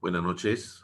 Buenas noches.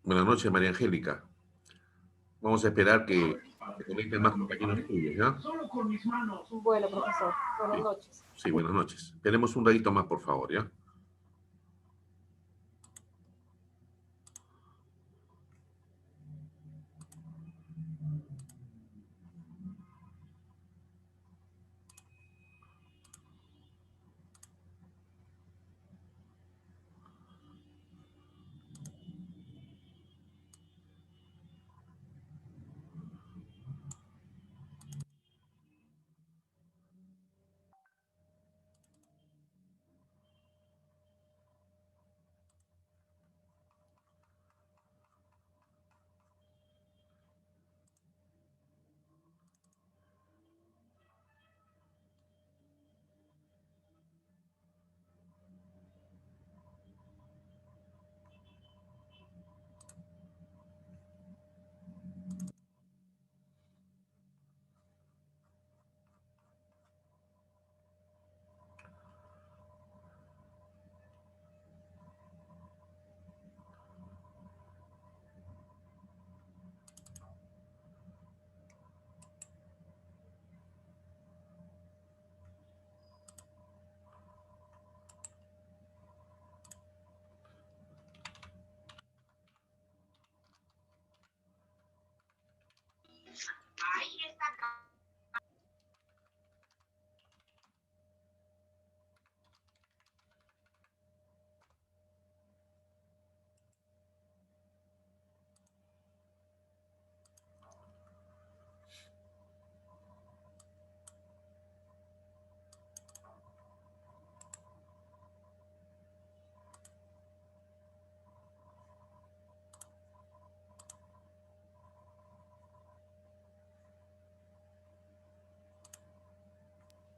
Buenas noches, María Angélica. Vamos a esperar que se conecten más compañeros tuyos, ¿ya? Bueno, profesor, buenas Sí, noches. sí, buenas noches. Tenemos un ratito más, por favor, ¿ya?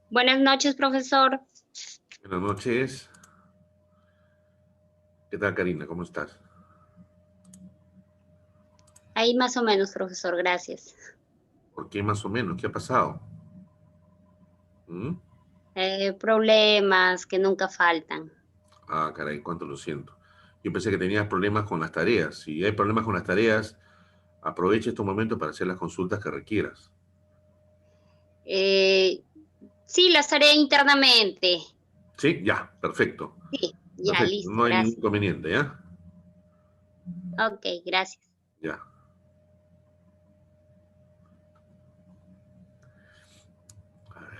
Buenas noches, profesor. Buenas noches. ¿Qué tal, Karina? ¿Cómo estás? Ahí más o menos, profesor, gracias. ¿Por qué más o menos? ¿Qué ha pasado? ¿Mm? Problemas que nunca faltan. Ah, caray, cuánto lo siento. Yo pensé que tenías problemas con las tareas. Si hay problemas con las tareas, aprovecha estos momentos para hacer las consultas que requieras. Eh, sí, las haré internamente. Sí, ya, perfecto. Sí, ya, Perfecto, listo, no hay ningún gracias. inconveniente, ¿ya? Ok, gracias. Ya. A ver.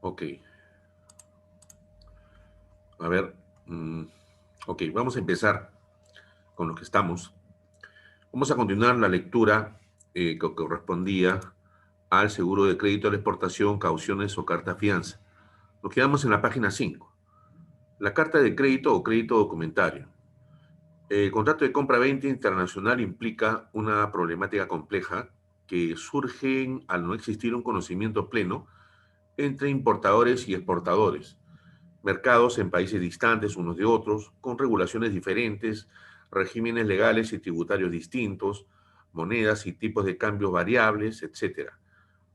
Ok. A ver. Ok, vamos a empezar con lo que estamos. Vamos a continuar la lectura que correspondía al seguro de crédito a la exportación, cauciones o carta fianza. Nos quedamos en la página 5. La carta de crédito o crédito documentario. El contrato de compra-venta internacional implica una problemática compleja que surge al no existir un conocimiento pleno entre importadores y exportadores. mercados en países distantes unos de otros, con regulaciones diferentes, regímenes legales y tributarios distintos, monedas y tipos de cambios variables, etc.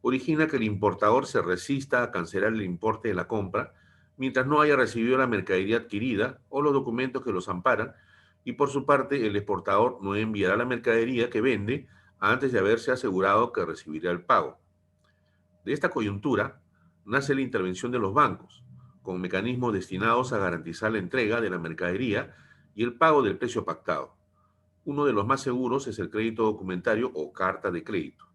Origina que el importador se resista a cancelar el importe de la compra mientras no haya recibido la mercadería adquirida o los documentos que los amparan, y por su parte el exportador no enviará la mercadería que vende antes de haberse asegurado que recibirá el pago. De esta coyuntura nace la intervención de los bancos, con mecanismos destinados a garantizar la entrega de la mercadería y el pago del precio pactado. Uno de los más seguros es el crédito documentario o carta de crédito.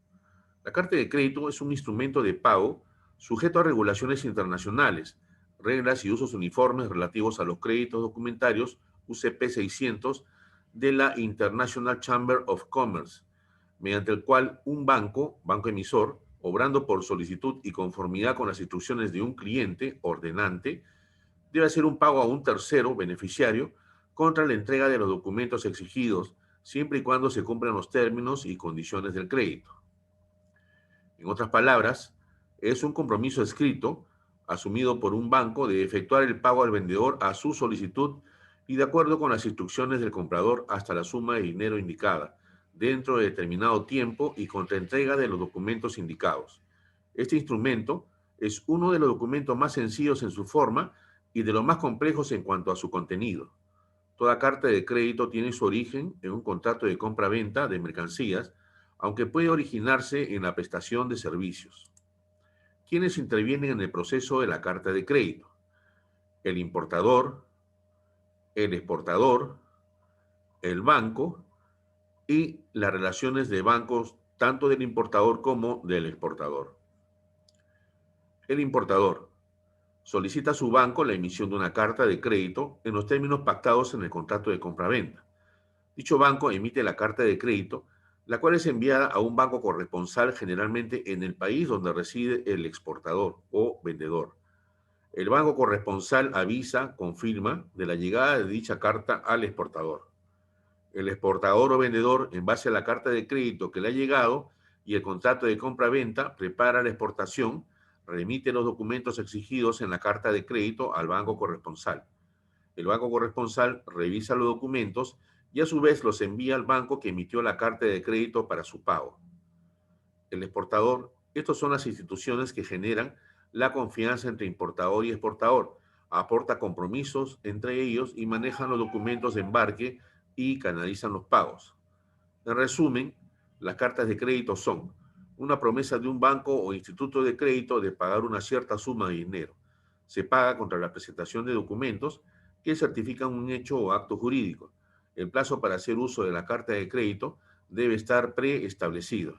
La carta de crédito es un instrumento de pago sujeto a regulaciones internacionales, reglas y usos uniformes relativos a los créditos documentarios UCP 600 de la International Chamber of Commerce, mediante el cual un banco emisor, obrando por solicitud y conformidad con las instrucciones de un cliente ordenante, debe hacer un pago a un tercero beneficiario contra la entrega de los documentos exigidos, siempre y cuando se cumplan los términos y condiciones del crédito. En otras palabras, es un compromiso escrito asumido por un banco de efectuar el pago al vendedor a su solicitud y de acuerdo con las instrucciones del comprador hasta la suma de dinero indicada, dentro de determinado tiempo y contra entrega de los documentos indicados. Este instrumento es uno de los documentos más sencillos en su forma y de los más complejos en cuanto a su contenido. Toda carta de crédito tiene su origen en un contrato de compra-venta de mercancías, aunque puede originarse en la prestación de servicios. ¿Quiénes intervienen en el proceso de la carta de crédito? El importador, el exportador, el banco y las relaciones de bancos tanto del importador como del exportador. El importador solicita a su banco la emisión de una carta de crédito en los términos pactados en el contrato de compra-venta. Dicho banco emite la carta de crédito, la cual es enviada a un banco corresponsal generalmente en el país donde reside el exportador o vendedor. El banco corresponsal avisa, confirma de la llegada de dicha carta al exportador. El exportador o vendedor, en base a la carta de crédito que le ha llegado y el contrato de compra-venta, prepara la exportación, remite los documentos exigidos en la carta de crédito al banco corresponsal. El banco corresponsal revisa los documentos y a su vez los envía al banco que emitió la carta de crédito para su pago. El exportador, estas son las instituciones que generan la confianza entre importador y exportador, aporta compromisos entre ellos y manejan los documentos de embarque y canalizan los pagos. En resumen, las cartas de crédito son una promesa de un banco o instituto de crédito de pagar una cierta suma de dinero. Se paga contra la presentación de documentos que certifican un hecho o acto jurídico. El plazo para hacer uso de la carta de crédito debe estar preestablecido.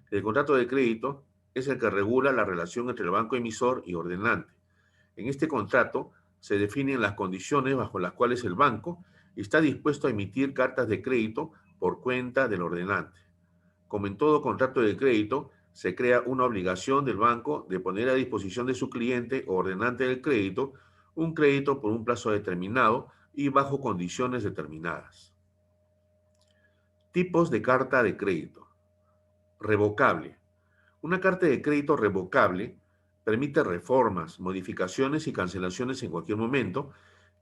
El contrato de crédito es el que regula la relación entre el banco emisor y ordenante. En este contrato se definen las condiciones bajo las cuales el banco está dispuesto a emitir cartas de crédito por cuenta del ordenante. Como en todo contrato de crédito, se crea una obligación del banco de poner a disposición de su cliente o ordenante del crédito un crédito por un plazo determinado y bajo condiciones determinadas. Tipos de carta de crédito. Revocable. Una carta de crédito revocable permite reformas, modificaciones y cancelaciones en cualquier momento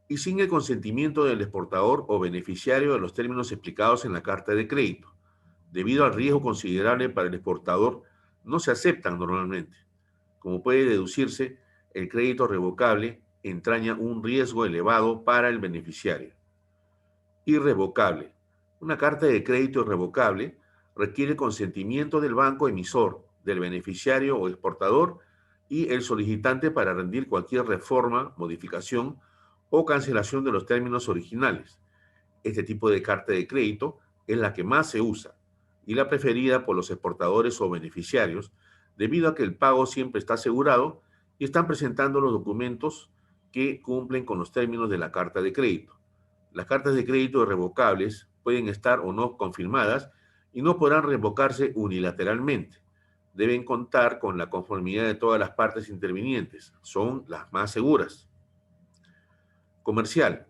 y sin el consentimiento del exportador o beneficiario de los términos explicados en la carta de crédito. Debido al riesgo considerable para el exportador, no se aceptan normalmente. Como puede deducirse, el crédito revocable entraña un riesgo elevado para el beneficiario. Irrevocable. Una carta de crédito irrevocable requiere consentimiento del banco emisor, del beneficiario o exportador y el solicitante para rendir cualquier reforma, modificación o cancelación de los términos originales. Este tipo de carta de crédito es la que más se usa y la preferida por los exportadores o beneficiarios debido a que el pago siempre está asegurado y están presentando los documentos que cumplen con los términos de la carta de crédito. Las cartas de crédito irrevocables pueden estar o no confirmadas y no podrán revocarse unilateralmente. Deben contar con la conformidad de todas las partes intervinientes. Son las más seguras. Comercial.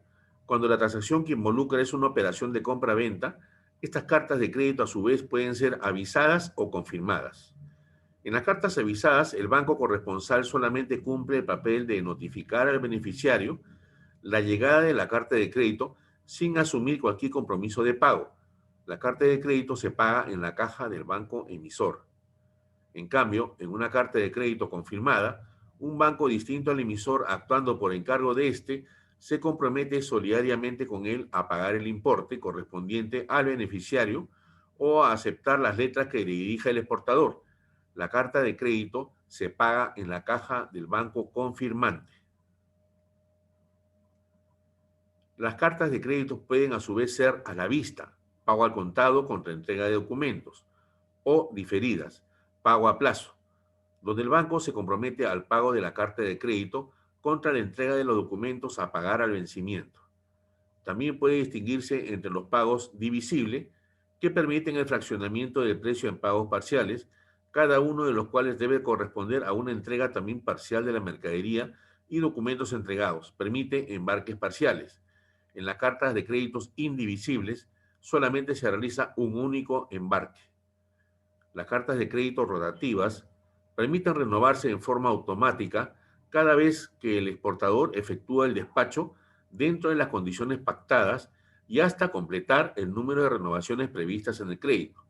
Cuando la transacción que involucra es una operación de compra-venta, estas cartas de crédito a su vez pueden ser avisadas o confirmadas. En las cartas avisadas, el banco corresponsal solamente cumple el papel de notificar al beneficiario la llegada de la carta de crédito sin asumir cualquier compromiso de pago. La carta de crédito se paga en la caja del banco emisor. En cambio, en una carta de crédito confirmada, un banco distinto al emisor, actuando por encargo de éste, se compromete solidariamente con él a pagar el importe correspondiente al beneficiario o a aceptar las letras que le dirija el exportador. La carta de crédito se paga en la caja del banco confirmante. Las cartas de crédito pueden a su vez ser a la vista, pago al contado contra entrega de documentos, o diferidas, pago a plazo, donde el banco se compromete al pago de la carta de crédito contra la entrega de los documentos a pagar al vencimiento. También puede distinguirse entre los pagos divisibles, que permiten el fraccionamiento del precio en pagos parciales, cada uno de los cuales debe corresponder a una entrega también parcial de la mercadería y documentos entregados. Permite embarques parciales. En las cartas de créditos indivisibles solamente se realiza un único embarque. Las cartas de crédito rotativas permiten renovarse en forma automática cada vez que el exportador efectúa el despacho dentro de las condiciones pactadas y hasta completar el número de renovaciones previstas en el crédito.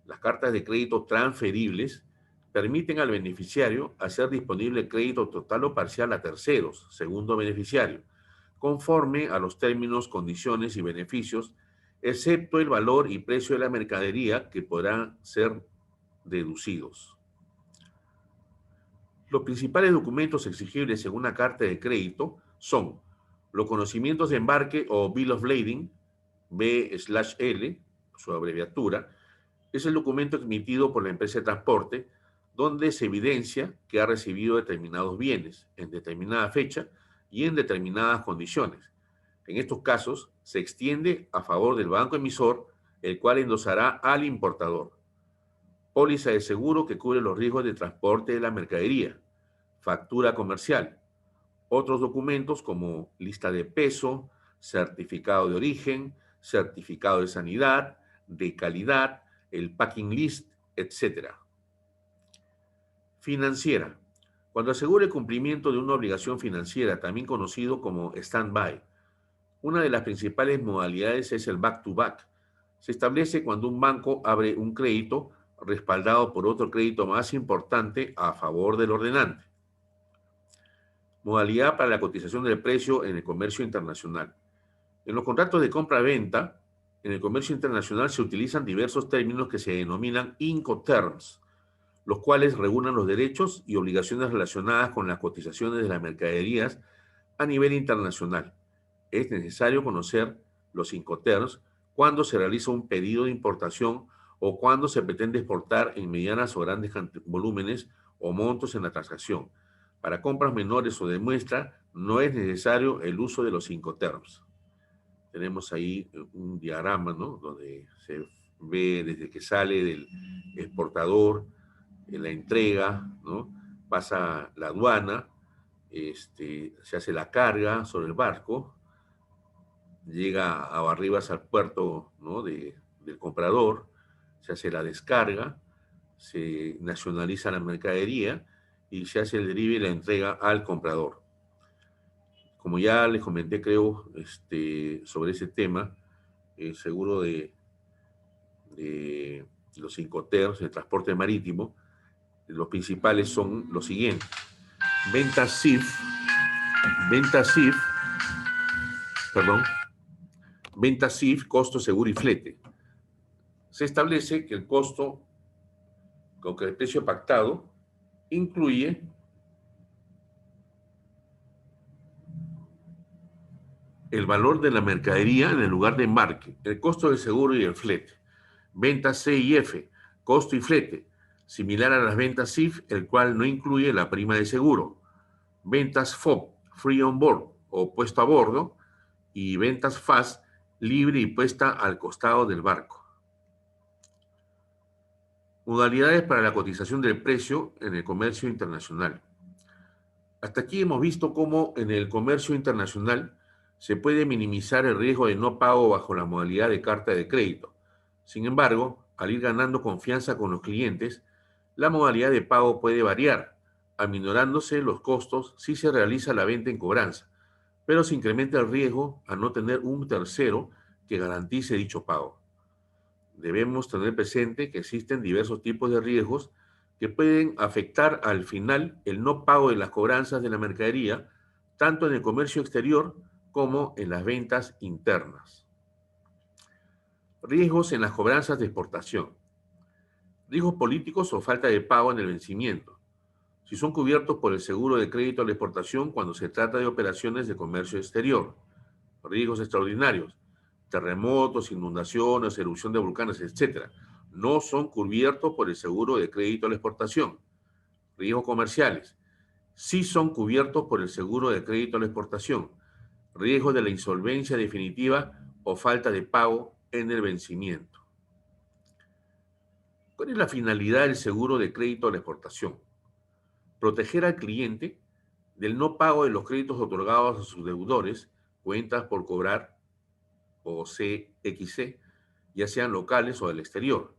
Las cartas de crédito transferibles permiten al beneficiario hacer disponible el crédito total o parcial a terceros, segundo beneficiario, conforme a los términos, condiciones y beneficios, excepto el valor y precio de la mercadería, que podrán ser deducidos. Los principales documentos exigibles en una carta de crédito son los conocimientos de embarque o Bill of Lading, B/L, su abreviatura. Es el documento emitido por la empresa de transporte donde se evidencia que ha recibido determinados bienes en determinada fecha y en determinadas condiciones. En estos casos, se extiende a favor del banco emisor, el cual endosará al importador. Póliza de seguro que cubre los riesgos de transporte de la mercadería. Factura comercial. Otros documentos como lista de peso, certificado de origen, certificado de sanidad, de calidad, el packing list, etc. Financiera. Cuando asegura el cumplimiento de una obligación financiera, también conocido como stand-by, una de las principales modalidades es el back-to-back. Se establece cuando un banco abre un crédito respaldado por otro crédito más importante a favor del ordenante. Modalidad para la cotización del precio en el comercio internacional. En los contratos de compra-venta, en el comercio internacional se utilizan diversos términos que se denominan Incoterms, los cuales regulan los derechos y obligaciones relacionadas con las cotizaciones de las mercaderías a nivel internacional. Es necesario conocer los Incoterms cuando se realiza un pedido de importación o cuando se pretende exportar en medianas o grandes volúmenes o montos en la transacción. Para compras menores o de muestra, no es necesario el uso de los Incoterms. Tenemos ahí un diagrama, ¿no?, donde se ve desde que sale del exportador, en la entrega, ¿no?, pasa la aduana, se hace la carga sobre el barco, llega a Barribas al puerto, ¿no?, del comprador, se hace la descarga, se nacionaliza la mercadería y se hace el derive y la entrega al comprador. Como ya les comenté, creo, sobre ese tema, el seguro de los Incoterms, el transporte marítimo, los principales son los siguientes. Venta CIF, costo, seguro y flete. Se establece que el costo, con que el precio pactado, incluye el valor de la mercadería en el lugar de embarque, el costo del seguro y el flete. Ventas C y F, costo y flete, similar a las ventas CIF, el cual no incluye la prima de seguro. Ventas FOB, free on board o puesto a bordo, y ventas FAS, libre y puesta al costado del barco. Modalidades para la cotización del precio en el comercio internacional. Hasta aquí hemos visto cómo en el comercio internacional se puede minimizar el riesgo de no pago bajo la modalidad de carta de crédito. Sin embargo, al ir ganando confianza con los clientes, La modalidad de pago puede variar, aminorándose los costos si se realiza la venta en cobranza, pero se incrementa el riesgo a no tener un tercero que garantice dicho pago. Debemos tener presente que existen diversos tipos de riesgos que pueden afectar al final el no pago de las cobranzas de la mercadería, tanto en el comercio exterior como en las ventas internas. Riesgos en las cobranzas de exportación. Riesgos políticos o falta de pago en el vencimiento, si son cubiertos por el seguro de crédito a la exportación cuando se trata de operaciones de comercio exterior. Riesgos extraordinarios, terremotos, inundaciones, erupción de volcanes, etc. No son cubiertos por el seguro de crédito a la exportación. Riesgos comerciales, sí son cubiertos por el seguro de crédito a la exportación. Riesgos de la insolvencia definitiva o falta de pago en el vencimiento. ¿Cuál es la finalidad del seguro de crédito a la exportación? Proteger al cliente del no pago de los créditos otorgados a sus deudores, cuentas por cobrar o CXC, ya sean locales o del exterior.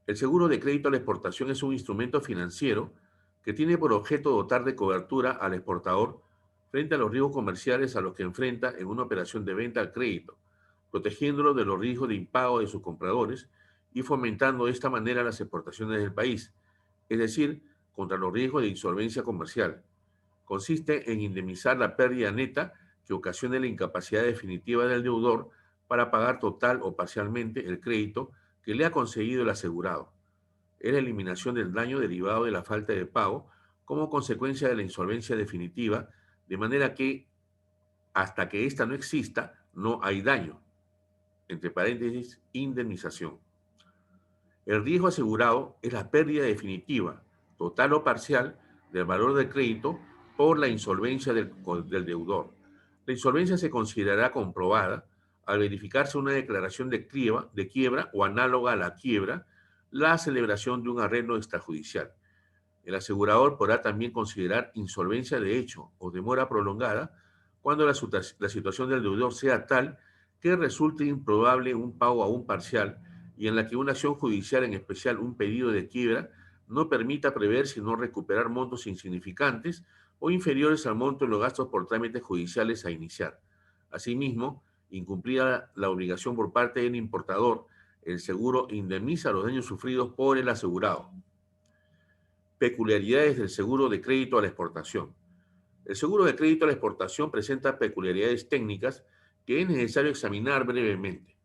El seguro de crédito a la exportación es un instrumento financiero que tiene por objeto dotar de cobertura al exportador frente a los riesgos comerciales a los que enfrenta en una operación de venta al crédito, protegiéndolo de los riesgos de impago de sus compradores y fomentando de esta manera las exportaciones del país, es decir, contra los riesgos de insolvencia comercial. Consiste en indemnizar la pérdida neta que ocasione la incapacidad definitiva del deudor para pagar total o parcialmente el crédito que le ha concedido el asegurado. Es la eliminación del daño derivado de la falta de pago como consecuencia de la insolvencia definitiva, de manera que hasta que ésta no exista, no hay daño. Entre paréntesis, indemnización. El riesgo asegurado es la pérdida definitiva, total o parcial, del valor del crédito por la insolvencia del deudor. La insolvencia se considerará comprobada al verificarse una declaración de quiebra o análoga a la quiebra, la celebración de un arreglo extrajudicial. El asegurador podrá también considerar insolvencia de hecho o demora prolongada cuando la situación del deudor sea tal que resulte improbable un pago aún parcial y en la que una acción judicial, en especial un pedido de quiebra, no permita prever sino recuperar montos insignificantes o inferiores al monto de los gastos por trámites judiciales a iniciar. Asimismo, incumplida la obligación por parte del importador, el seguro indemniza los daños sufridos por el asegurado. Peculiaridades del seguro de crédito a la exportación. El seguro de crédito a la exportación presenta peculiaridades técnicas que es necesario examinar brevemente.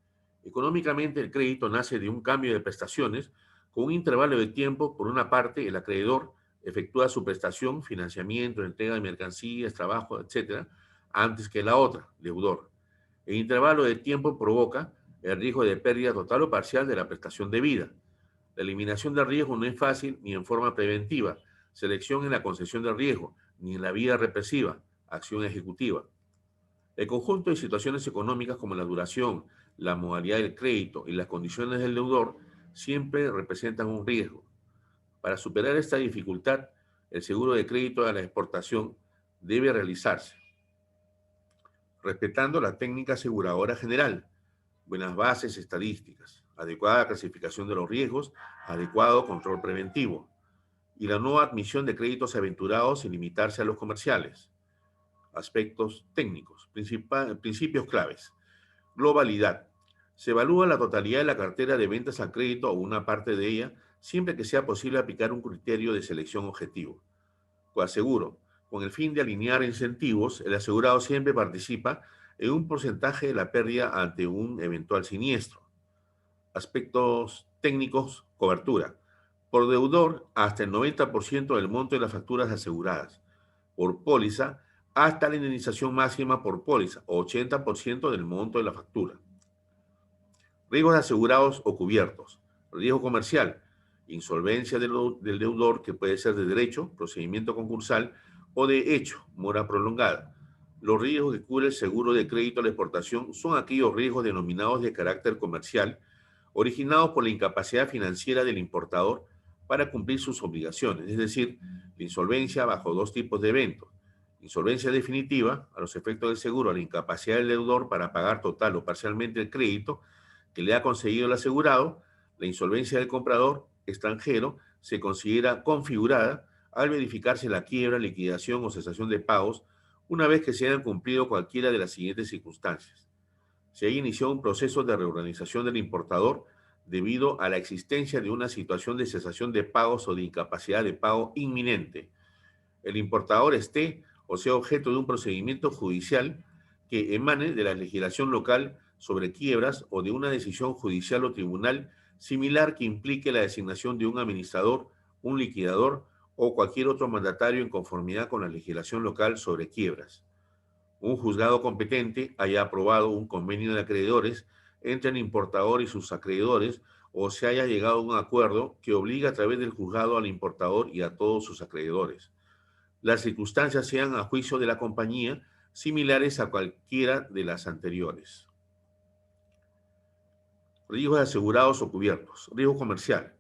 Económicamente, el crédito nace de un cambio de prestaciones con un intervalo de tiempo. Por una parte, el acreedor efectúa su prestación, financiamiento, entrega de mercancías, trabajo, etc., antes que la otra, deudor. El intervalo de tiempo provoca el riesgo de pérdida total o parcial de la prestación debida. La eliminación del riesgo no es fácil ni en forma preventiva, selección en la concesión del riesgo, ni en la vía represiva, acción ejecutiva. El conjunto de situaciones económicas como la duración, la modalidad del crédito y las condiciones del deudor siempre representan un riesgo. Para superar esta dificultad, el seguro de crédito a la exportación debe realizarse respetando la técnica aseguradora general, buenas bases estadísticas, adecuada clasificación de los riesgos, adecuado control preventivo y la no admisión de créditos aventurados sin limitarse a los comerciales. Aspectos técnicos, principios claves. Globalidad. Se evalúa la totalidad de la cartera de ventas al crédito o una parte de ella, siempre que sea posible aplicar un criterio de selección objetivo. Coaseguro. Con el fin de alinear incentivos, el asegurado siempre participa en un porcentaje de la pérdida ante un eventual siniestro. Aspectos técnicos, cobertura. Por deudor, hasta el 90% del monto de las facturas aseguradas. Por póliza, hasta la indemnización máxima por póliza, 80% del monto de la factura. Riesgos asegurados o cubiertos. Riesgo comercial. Insolvencia del deudor, que puede ser de derecho, procedimiento concursal, o de hecho, mora prolongada. Los riesgos que cubre el seguro de crédito a la exportación son aquellos riesgos denominados de carácter comercial, originados por la incapacidad financiera del importador para cumplir sus obligaciones, es decir, la insolvencia bajo dos tipos de eventos. Insolvencia definitiva, a los efectos del seguro, a la incapacidad del deudor para pagar total o parcialmente el crédito que le ha concedido el asegurado. La insolvencia del comprador extranjero se considera configurada al verificarse la quiebra, liquidación o cesación de pagos una vez que se hayan cumplido cualquiera de las siguientes circunstancias. Se haya iniciado un proceso de reorganización del importador debido a la existencia de una situación de cesación de pagos o de incapacidad de pago inminente. El importador esté o sea objeto de un procedimiento judicial que emane de la legislación local sobre quiebras o de una decisión judicial o tribunal similar que implique la designación de un administrador, un liquidador o cualquier otro mandatario en conformidad con la legislación local sobre quiebras. Un juzgado competente haya aprobado un convenio de acreedores entre el importador y sus acreedores o se haya llegado a un acuerdo que obliga a través del juzgado al importador y a todos sus acreedores. Las circunstancias sean a juicio de la compañía similares a cualquiera de las anteriores. Riesgos asegurados o cubiertos. Riesgo comercial.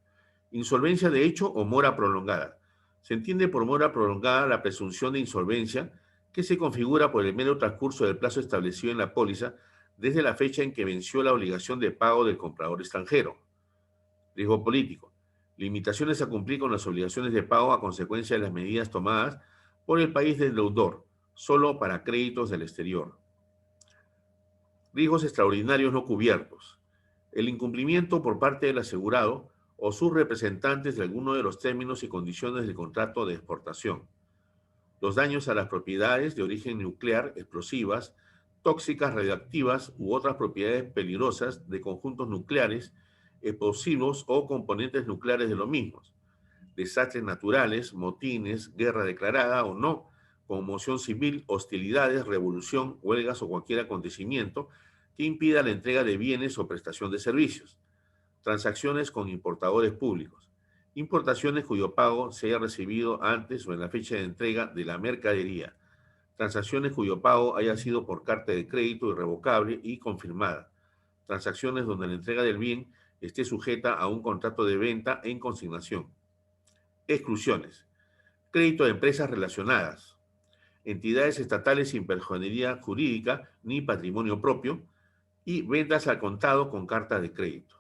Insolvencia de hecho o mora prolongada. Se entiende por mora prolongada la presunción de insolvencia que se configura por el mero transcurso del plazo establecido en la póliza desde la fecha en que venció la obligación de pago del comprador extranjero. Riesgo político. Limitaciones a cumplir con las obligaciones de pago a consecuencia de las medidas tomadas por el país del deudor, solo para créditos del exterior. Riesgos extraordinarios no cubiertos. El incumplimiento por parte del asegurado o sus representantes de alguno de los términos y condiciones del contrato de exportación. Los daños a las propiedades de origen nuclear, explosivas, tóxicas, radioactivas u otras propiedades peligrosas de conjuntos nucleares, explosivos o componentes nucleares de los mismos. Desastres naturales, motines, guerra declarada o no, conmoción civil, hostilidades, revolución, huelgas o cualquier acontecimiento que impida la entrega de bienes o prestación de servicios. Transacciones con importadores públicos. Importaciones cuyo pago se haya recibido antes o en la fecha de entrega de la mercadería. Transacciones cuyo pago haya sido por carta de crédito irrevocable y confirmada. Transacciones donde la entrega del bien esté sujeta a un contrato de venta en consignación. Exclusiones. Crédito de empresas relacionadas. Entidades estatales sin personería jurídica ni patrimonio propio y ventas al contado con carta de crédito.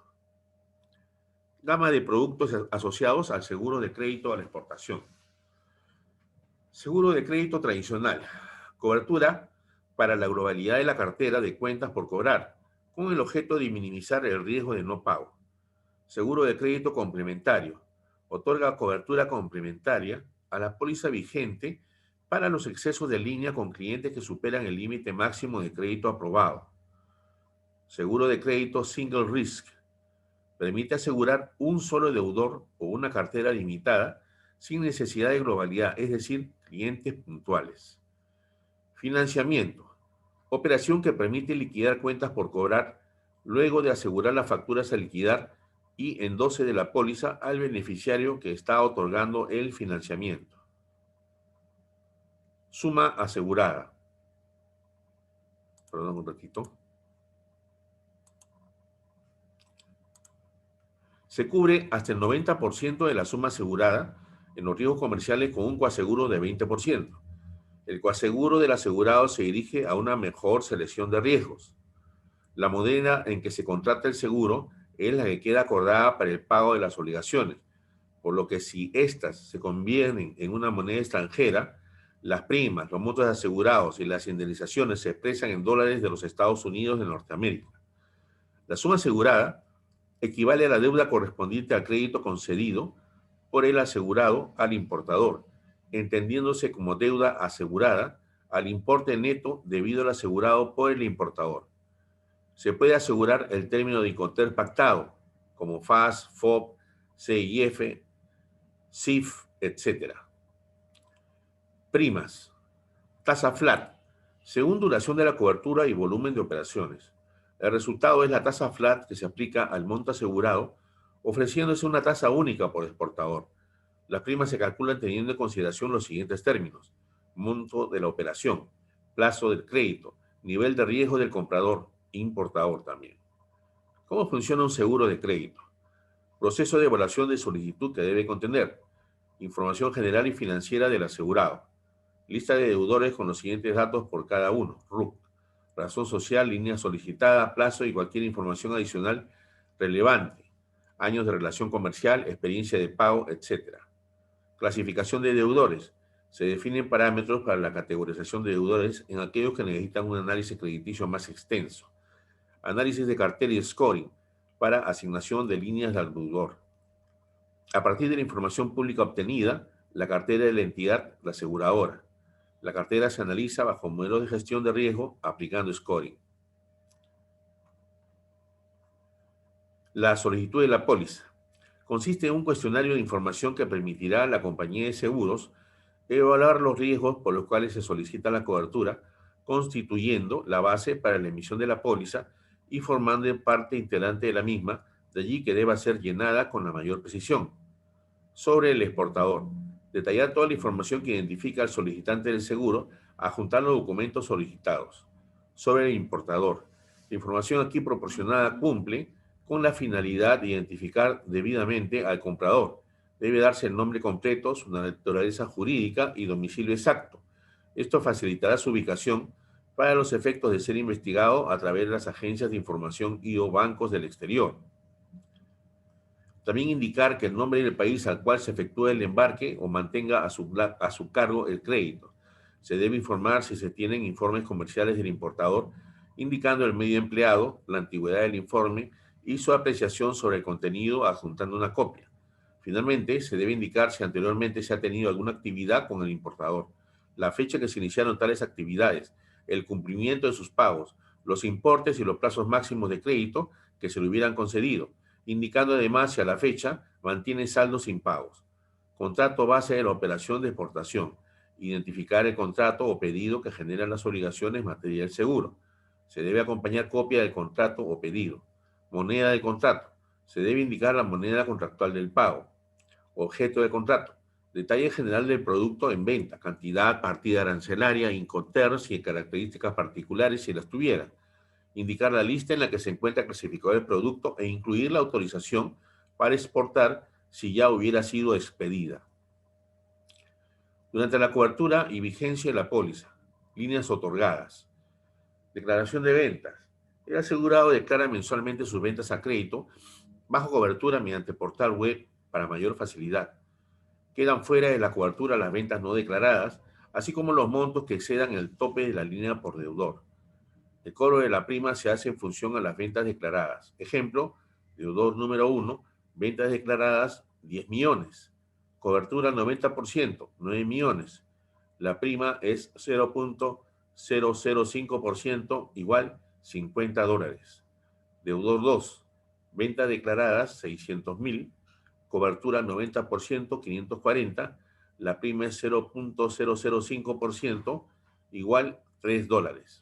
Gama de productos asociados al seguro de crédito a la exportación. Seguro de crédito tradicional. Cobertura para la globalidad de la cartera de cuentas por cobrar, con el objeto de minimizar el riesgo de no pago. Seguro de crédito complementario. Otorga cobertura complementaria a la póliza vigente para los excesos de línea con clientes que superan el límite máximo de crédito aprobado. Seguro de crédito single risk. Permite asegurar un solo deudor o una cartera limitada sin necesidad de globalidad, es decir, clientes puntuales. Financiamiento. Operación que permite liquidar cuentas por cobrar luego de asegurar las facturas a liquidar y endose de la póliza al beneficiario que está otorgando el financiamiento. Suma asegurada. Perdón un ratito. Se cubre hasta el 90% de la suma asegurada en los riesgos comerciales con un coaseguro de 20%. El coaseguro del asegurado se dirige a una mejor selección de riesgos. La moneda en que se contrata el seguro es la que queda acordada para el pago de las obligaciones, por lo que si éstas se convierten en una moneda extranjera, las primas, los montos asegurados y las indemnizaciones se expresan en dólares de los Estados Unidos de Norteamérica. La suma asegurada equivale a la deuda correspondiente al crédito concedido por el asegurado al importador, entendiéndose como deuda asegurada al importe neto debido al asegurado por el importador. Se puede asegurar el término de Incoterm pactado, como FAS, FOB, CIF, CIF, etc. Primas. Tasa flat, según duración de la cobertura y volumen de operaciones. El resultado es la tasa flat que se aplica al monto asegurado, ofreciéndose una tasa única por exportador. Las primas se calculan teniendo en consideración los siguientes términos: monto de la operación, plazo del crédito, nivel de riesgo del comprador, importador también. ¿Cómo funciona un seguro de crédito? Proceso de evaluación de solicitud que debe contener: información general y financiera del asegurado, lista de deudores con los siguientes datos por cada uno, RUC, razón social, línea solicitada, plazo y cualquier información adicional relevante, años de relación comercial, experiencia de pago, etc. Clasificación de deudores. Se definen parámetros para la categorización de deudores en aquellos que necesitan un análisis crediticio más extenso. Análisis de cartera y scoring para asignación de líneas al deudor. A partir de la información pública obtenida, la cartera de la entidad, la aseguradora. La cartera se analiza bajo modelos de gestión de riesgo aplicando scoring. La solicitud de la póliza. Consiste en un cuestionario de información que permitirá a la compañía de seguros evaluar los riesgos por los cuales se solicita la cobertura, constituyendo la base para la emisión de la póliza y formando parte integrante de la misma, de allí que deba ser llenada con la mayor precisión. Sobre el exportador. Detallar toda la información que identifica al solicitante del seguro, adjuntar los documentos solicitados. Sobre el importador. La información aquí proporcionada cumple con la finalidad de identificar debidamente al comprador. Debe darse el nombre completo, su naturaleza jurídica y domicilio exacto. Esto facilitará su ubicación para los efectos de ser investigado a través de las agencias de información y o bancos del exterior. También indicar que el nombre del país al cual se efectúa el embarque o mantenga a su cargo el crédito. Se debe informar si se tienen informes comerciales del importador, indicando el medio empleado, la antigüedad del informe y su apreciación sobre el contenido, adjuntando una copia. Finalmente, se debe indicar si anteriormente se ha tenido alguna actividad con el importador, la fecha que se iniciaron tales actividades, el cumplimiento de sus pagos, los importes y los plazos máximos de crédito que se le hubieran concedido, indicando además si a la fecha mantiene saldos sin pagos. Contrato base de la operación de exportación. Identificar el contrato o pedido que genera las obligaciones en materia del seguro. Se debe acompañar copia del contrato o pedido. Moneda del contrato. Se debe indicar la moneda contractual del pago. Objeto del contrato. Detalle general del producto en venta. Cantidad, partida arancelaria, Incoterms y características particulares si las tuviera. Indicar la lista en la que se encuentra clasificado el producto e incluir la autorización para exportar si ya hubiera sido expedida. Durante la cobertura y vigencia de la póliza, líneas otorgadas. Declaración de ventas. El asegurado declara mensualmente sus ventas a crédito bajo cobertura mediante portal web para mayor facilidad. Quedan fuera de la cobertura las ventas no declaradas, así como los montos que excedan el tope de la línea por deudor. El cobro de la prima se hace en función a las ventas declaradas. Ejemplo, deudor número 1, ventas declaradas 10 millones. Cobertura 90%, 9 millones. La prima es 0.005% igual $50. Deudor 2, ventas declaradas 600.000. Cobertura 90%, 540. La prima es 0.005% igual $3.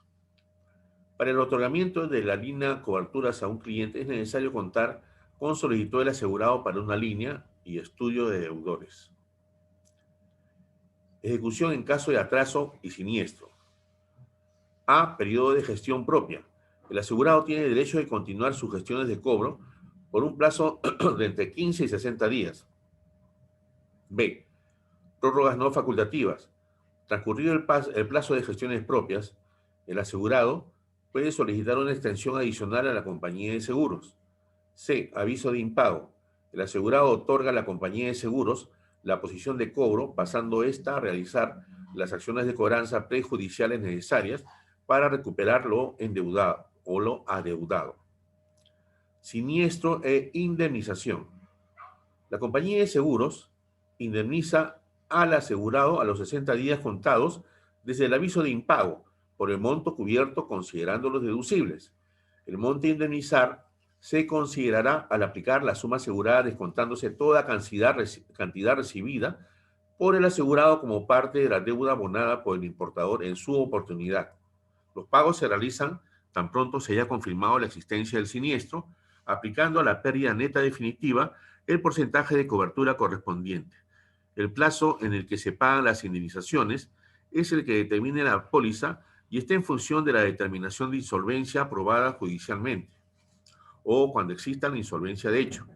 Para el otorgamiento de la línea coberturas a un cliente es necesario contar con solicitud del asegurado para una línea y estudio de deudores. Ejecución en caso de atraso y siniestro. A. Periodo de gestión propia. El asegurado tiene derecho de continuar sus gestiones de cobro por un plazo de entre 15 y 60 días. B. Prórrogas no facultativas. Transcurrido el plazo de gestiones propias, el asegurado puede solicitar una extensión adicional a la compañía de seguros. C. Aviso de impago. El asegurado otorga a la compañía de seguros la posición de cobro, pasando ésta a realizar las acciones de cobranza prejudiciales necesarias para recuperar lo endeudado o lo adeudado. Siniestro e indemnización. La compañía de seguros indemniza al asegurado a los 60 días contados desde el aviso de impago por el monto cubierto considerando los deducibles. El monto a indemnizar se considerará al aplicar la suma asegurada descontándose toda cantidad recibida por el asegurado como parte de la deuda abonada por el importador en su oportunidad. Los pagos se realizan tan pronto se haya confirmado la existencia del siniestro, aplicando a la pérdida neta definitiva el porcentaje de cobertura correspondiente. El plazo en el que se pagan las indemnizaciones es el que determine la póliza y está en función de la determinación de insolvencia aprobada judicialmente o cuando exista la insolvencia de hecho.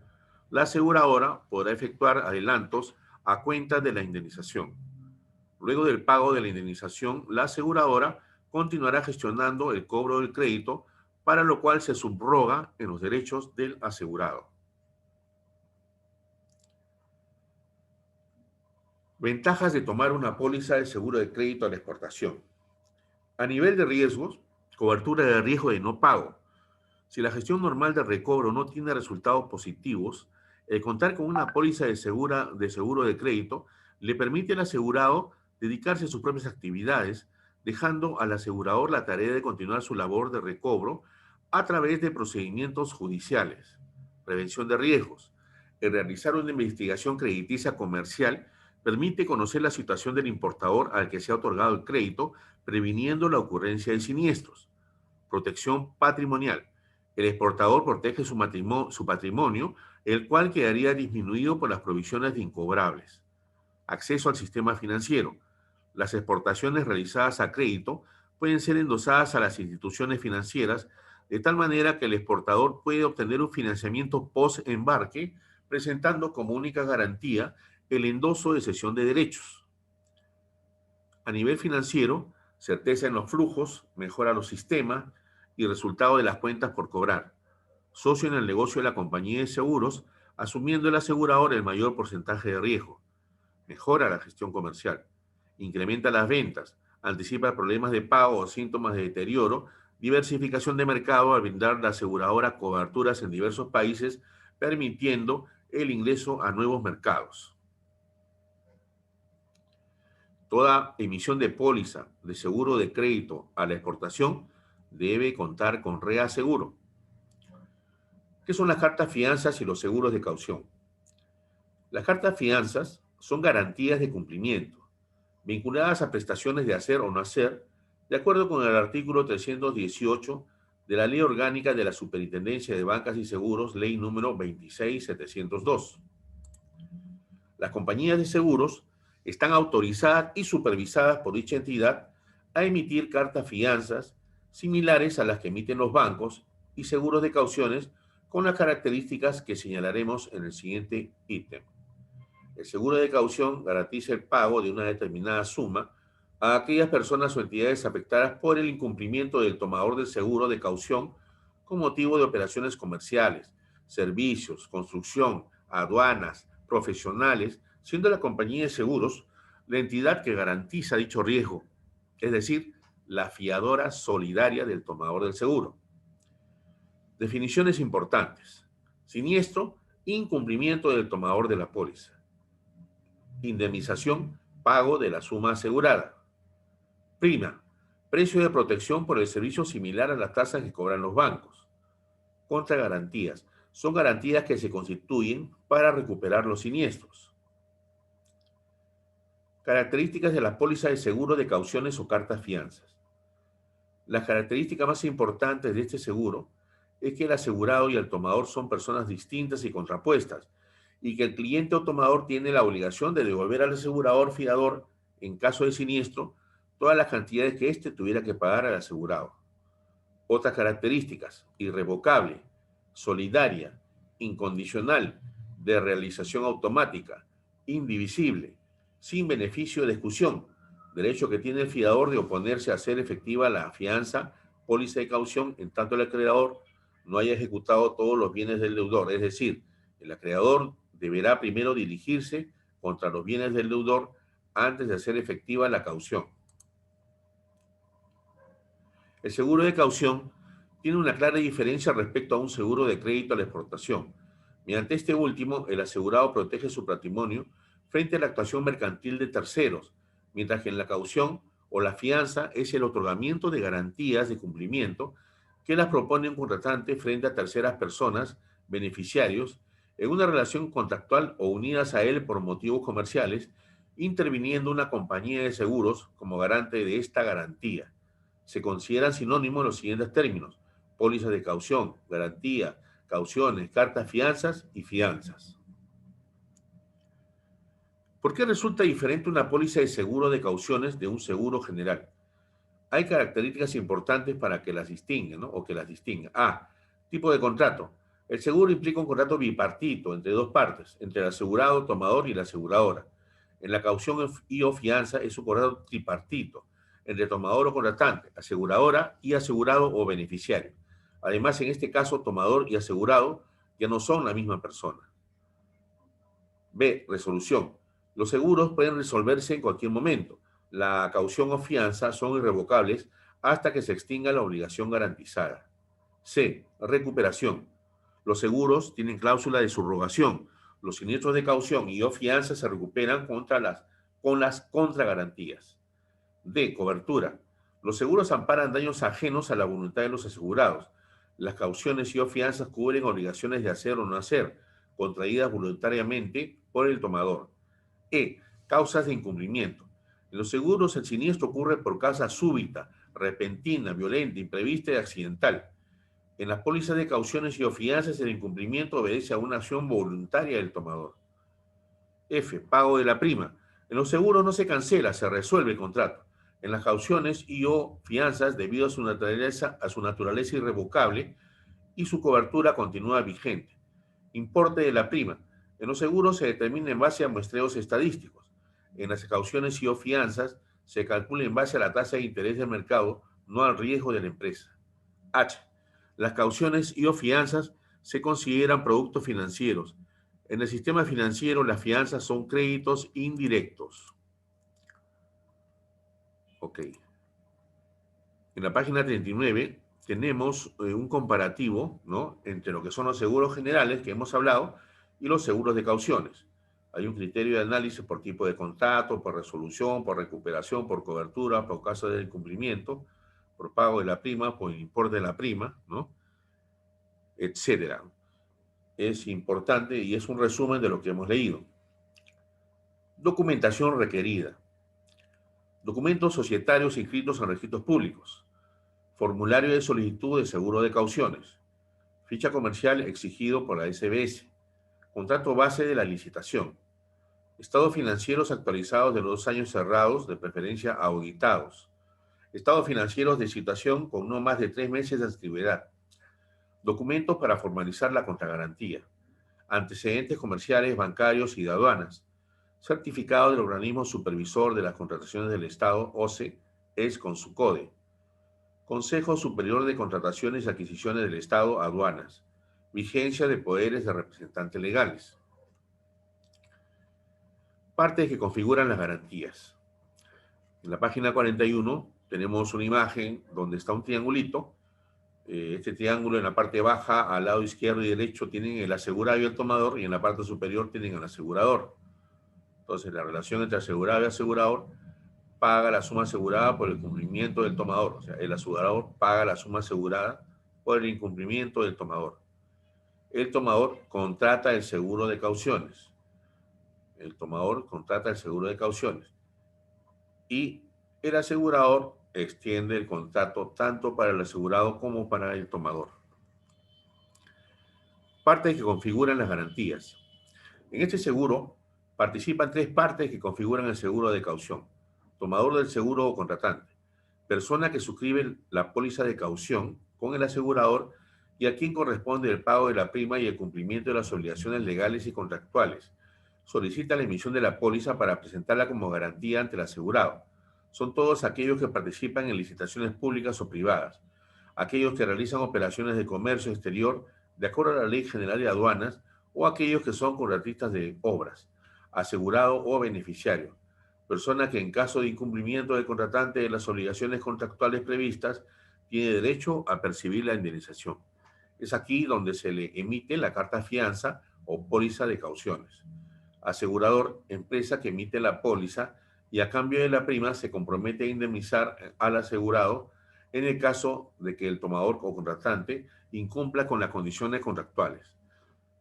La aseguradora podrá efectuar adelantos a cuenta de la indemnización. Luego del pago de la indemnización, la aseguradora continuará gestionando el cobro del crédito, para lo cual se subroga en los derechos del asegurado. Ventajas de tomar una póliza de seguro de crédito a la exportación. A nivel de riesgos, cobertura de riesgo de no pago. Si la gestión normal de recobro no tiene resultados positivos, el contar con una póliza de seguro de crédito le permite al asegurado dedicarse a sus propias actividades, dejando al asegurador la tarea de continuar su labor de recobro a través de procedimientos judiciales. Prevención de riesgos. El realizar una investigación crediticia comercial permite conocer la situación del importador al que se ha otorgado el crédito, previniendo la ocurrencia de siniestros. Protección patrimonial. El exportador protege su patrimonio, el cual quedaría disminuido por las provisiones de incobrables. Acceso al sistema financiero. Las exportaciones realizadas a crédito pueden ser endosadas a las instituciones financieras de tal manera que el exportador puede obtener un financiamiento post-embarque, presentando como única garantía el endoso de cesión de derechos. A nivel financiero, certeza en los flujos, mejora los sistemas y resultado de las cuentas por cobrar. Socio en el negocio de la compañía de seguros, asumiendo el asegurador el mayor porcentaje de riesgo. Mejora la gestión comercial. Incrementa las ventas. Anticipa problemas de pago o síntomas de deterioro. Diversificación de mercado al brindar la aseguradora coberturas en diversos países, permitiendo el ingreso a nuevos mercados. Toda emisión de póliza de seguro de crédito a la exportación debe contar con reaseguro. ¿Qué son las cartas fianzas y los seguros de caución? Las cartas fianzas son garantías de cumplimiento, vinculadas a prestaciones de hacer o no hacer, de acuerdo con el artículo 318 de la Ley Orgánica de la Superintendencia de Bancas y Seguros, Ley número 26702. Las compañías de seguros están autorizadas y supervisadas por dicha entidad a emitir cartas fianzas similares a las que emiten los bancos y seguros de cauciones con las características que señalaremos en el siguiente ítem. El seguro de caución garantiza el pago de una determinada suma a aquellas personas o entidades afectadas por el incumplimiento del tomador del seguro de caución con motivo de operaciones comerciales, servicios, construcción, aduanas, profesionales, siendo la compañía de seguros la entidad que garantiza dicho riesgo, es decir, la fiadora solidaria del tomador del seguro. Definiciones importantes. Siniestro, incumplimiento del tomador de la póliza. Indemnización, pago de la suma asegurada. Prima, precio de protección por el servicio similar a las tasas que cobran los bancos. Contragarantías, son garantías que se constituyen para recuperar los siniestros. Características de la póliza de seguro de cauciones o cartas fianzas. Las características más importantes de este seguro es que el asegurado y el tomador son personas distintas y contrapuestas, y que el cliente o tomador tiene la obligación de devolver al asegurador fiador, en caso de siniestro, todas las cantidades que éste tuviera que pagar al asegurado. Otras características: irrevocable, solidaria, incondicional, de realización automática, indivisible, sin beneficio de exclusión, derecho que tiene el fiador de oponerse a hacer efectiva la fianza, póliza de caución, en tanto el acreedor no haya ejecutado todos los bienes del deudor. Es decir, el acreedor deberá primero dirigirse contra los bienes del deudor antes de hacer efectiva la caución. El seguro de caución tiene una clara diferencia respecto a un seguro de crédito a la exportación. Mediante este último, el asegurado protege su patrimonio frente a la actuación mercantil de terceros, mientras que en la caución o la fianza es el otorgamiento de garantías de cumplimiento que las propone un contratante frente a terceras personas, beneficiarios, en una relación contractual o unidas a él por motivos comerciales, interviniendo una compañía de seguros como garante de esta garantía. Se consideran sinónimos los siguientes términos: pólizas de caución, garantía, cauciones, cartas fianzas y fianzas. ¿Por qué resulta diferente una póliza de seguro de cauciones de un seguro general? Hay características importantes para que las distingan, ¿no? O que las distingan. A. Tipo de contrato. El seguro implica un contrato bipartito entre dos partes, entre el asegurado, tomador y la aseguradora. En la caución y o fianza es un contrato tripartito, entre tomador o contratante, aseguradora y asegurado o beneficiario. Además, en este caso, tomador y asegurado ya no son la misma persona. B. Resolución. Los seguros pueden resolverse en cualquier momento. La caución o fianza son irrevocables hasta que se extinga la obligación garantizada. C. Recuperación. Los seguros tienen cláusula de subrogación. Los siniestros de caución y o fianza se recuperan con las contragarantías. D. Cobertura. Los seguros amparan daños ajenos a la voluntad de los asegurados. Las cauciones y o fianzas cubren obligaciones de hacer o no hacer, contraídas voluntariamente por el tomador. E. Causas de incumplimiento. En los seguros el siniestro ocurre por causa súbita, repentina, violenta, imprevista y accidental. En las pólizas de cauciones y o fianzas el incumplimiento obedece a una acción voluntaria del tomador. F. Pago de la prima. En los seguros no se cancela, se resuelve el contrato. En las cauciones y o fianzas, debido a su naturaleza irrevocable y su cobertura continúa vigente. Importe de la prima. En los seguros se determina en base a muestreos estadísticos. En las cauciones y o fianzas se calcula en base a la tasa de interés del mercado, no al riesgo de la empresa. H. Las cauciones y o fianzas se consideran productos financieros. En el sistema financiero, las fianzas son créditos indirectos. Ok. En la página 39 tenemos un comparativo, ¿no?, entre lo que son los seguros generales que hemos hablado y los seguros de cauciones. Hay un criterio de análisis por tipo de contrato, por resolución, por recuperación, por cobertura, por caso de incumplimiento, por pago de la prima, por importe de la prima, ¿no?, etcétera. Es importante y es un resumen de lo que hemos leído. Documentación requerida. Documentos societarios inscritos en registros públicos. Formulario de solicitud de seguro de cauciones. Ficha comercial exigido por la SBS. Contrato base de la licitación. Estados financieros actualizados de los 2 años cerrados, de preferencia auditados. Estados financieros de situación con no más de 3 meses de antigüedad. Documentos para formalizar la contragarantía. Antecedentes comerciales, bancarios y de aduanas. Certificado del organismo supervisor de las contrataciones del Estado, OCE, es con su CODE. Consejo Superior de Contrataciones y Adquisiciones del Estado, aduanas. Vigencia de poderes de representantes legales. Partes que configuran las garantías. En la página 41 tenemos una imagen donde está un triangulito. Este triángulo en la parte baja, al lado izquierdo y derecho, tienen el asegurado y el tomador, y en la parte superior tienen el asegurador. Entonces, la relación entre asegurado y asegurador paga la suma asegurada por el cumplimiento del tomador. O sea, el asegurador paga la suma asegurada por el incumplimiento del tomador. El tomador contrata el seguro de cauciones. El tomador contrata el seguro de cauciones. Y el asegurador extiende el contrato tanto para el asegurado como para el tomador. Partes que configuran las garantías. En este seguro participan 3 partes que configuran el seguro de caución. Tomador del seguro o contratante. Persona que suscribe la póliza de caución con el asegurador y a quien corresponde el pago de la prima y el cumplimiento de las obligaciones legales y contractuales. Solicita la emisión de la póliza para presentarla como garantía ante el asegurado. Son todos aquellos que participan en licitaciones públicas o privadas, aquellos que realizan operaciones de comercio exterior de acuerdo a la Ley General de Aduanas o aquellos que son contratistas de obras, asegurado o beneficiario, persona que en caso de incumplimiento del contratante de las obligaciones contractuales previstas tiene derecho a percibir la indemnización. Es aquí donde se le emite la carta fianza o póliza de cauciones. Asegurador, empresa que emite la póliza y a cambio de la prima se compromete a indemnizar al asegurado en el caso de que el tomador o contratante incumpla con las condiciones contractuales.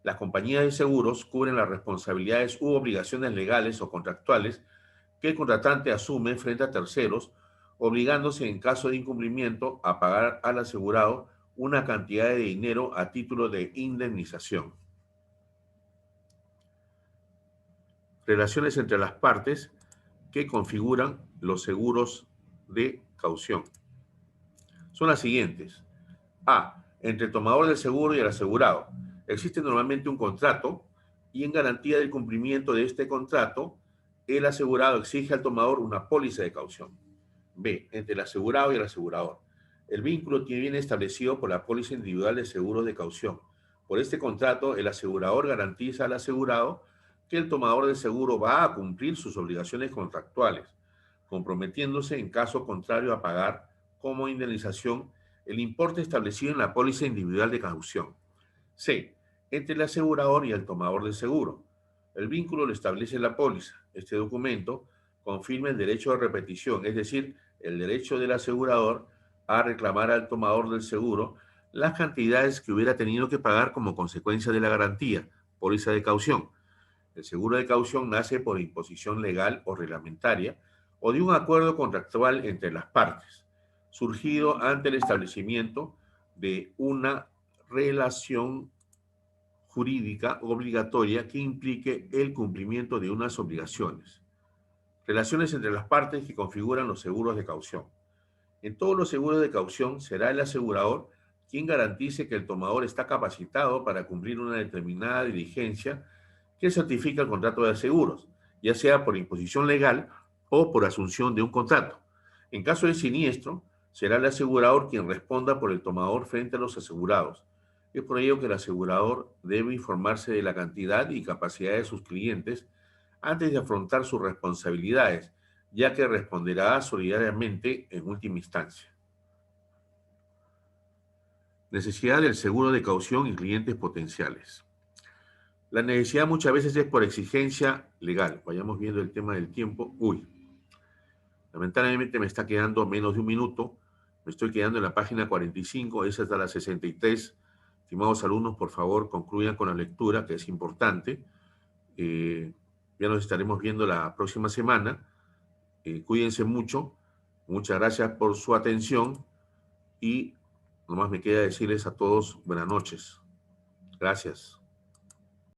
Las compañías de seguros cubren las responsabilidades u obligaciones legales o contractuales que el contratante asume frente a terceros, obligándose en caso de incumplimiento a pagar al asegurado una cantidad de dinero a título de indemnización. Relaciones entre las partes que configuran los seguros de caución son las siguientes. A. Entre el tomador del seguro y el asegurado. Existe normalmente un contrato y en garantía del cumplimiento de este contrato, el asegurado exige al tomador una póliza de caución. B. Entre el asegurado y el asegurador. El vínculo viene establecido por la póliza individual de seguros de caución. Por este contrato, el asegurador garantiza al asegurado que el tomador del seguro va a cumplir sus obligaciones contractuales, comprometiéndose en caso contrario a pagar como indemnización el importe establecido en la póliza individual de caución. C. Entre el asegurador y el tomador del seguro. El vínculo lo establece la póliza. Este documento confirma el derecho de repetición, es decir, el derecho del asegurador a reclamar al tomador del seguro las cantidades que hubiera tenido que pagar como consecuencia de la garantía, póliza de caución. El seguro de caución nace por imposición legal o reglamentaria o de un acuerdo contractual entre las partes, surgido ante el establecimiento de una relación jurídica obligatoria que implique el cumplimiento de unas obligaciones. Relaciones entre las partes que configuran los seguros de caución. En todos los seguros de caución será el asegurador quien garantice que el tomador está capacitado para cumplir una determinada diligencia que certifica el contrato de seguros, ya sea por imposición legal o por asunción de un contrato. En caso de siniestro, será el asegurador quien responda por el tomador frente a los asegurados. Es por ello que el asegurador debe informarse de la cantidad y capacidad de sus clientes antes de afrontar sus responsabilidades, ya que responderá solidariamente en última instancia. Necesidad del seguro de caución y clientes potenciales. La necesidad muchas veces es por exigencia legal. Vayamos viendo el tema del tiempo. Lamentablemente me está quedando menos de un minuto. Me estoy quedando en la página 45, es hasta la 63. Estimados alumnos, por favor, concluyan con la lectura, que es importante. Ya nos estaremos viendo la próxima semana. Cuídense mucho. Muchas gracias por su atención. Y nomás me queda decirles a todos buenas noches. Gracias.